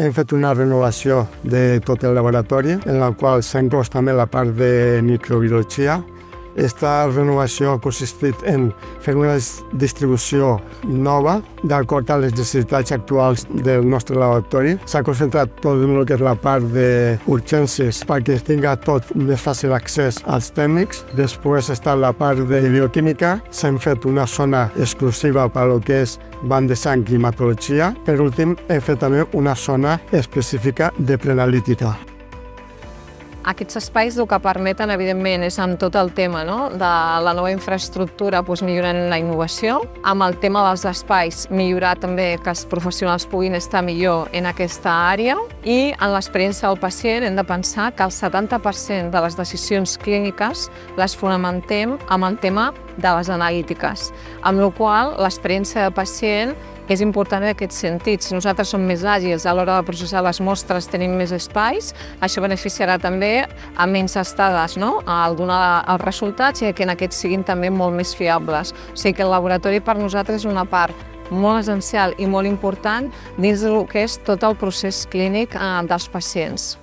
Hem fet una renovació de tot el laboratori, en la qual s'ha inclòs també la part de microbiologia. Aquesta renovació ha consistit en fer una distribució nova d'acord a les necessitats actuals del nostre laboratori. S'ha concentrat tot el que és la part d'urgències perquè tinga tot més fàcil accés als tècnics. Després està la part de bioquímica. S'ha fet una zona exclusiva per al que és banc de sang i hematologia. Per últim, hem fet també una zona específica de preanalítica. Aquests espais el que permeten, evidentment, és amb tot el tema de la nova infraestructura millorant la innovació, amb el tema dels espais millorar també que els professionals puguin estar millor en aquesta àrea i en l'experiència del pacient hem de pensar que el 70% de les decisions clíniques les fonamentem amb el tema de les analítiques, amb la qual cosa l'experiència del pacient és important en aquest sentit. Si nosaltres som més àgils a l'hora de processar les mostres, tenim més espais, això beneficiarà també a menys estades al donar els resultats i que en aquests siguin també molt més fiables. O sigui que el laboratori per nosaltres és una part molt essencial i molt important dins del que és tot el procés clínic dels pacients.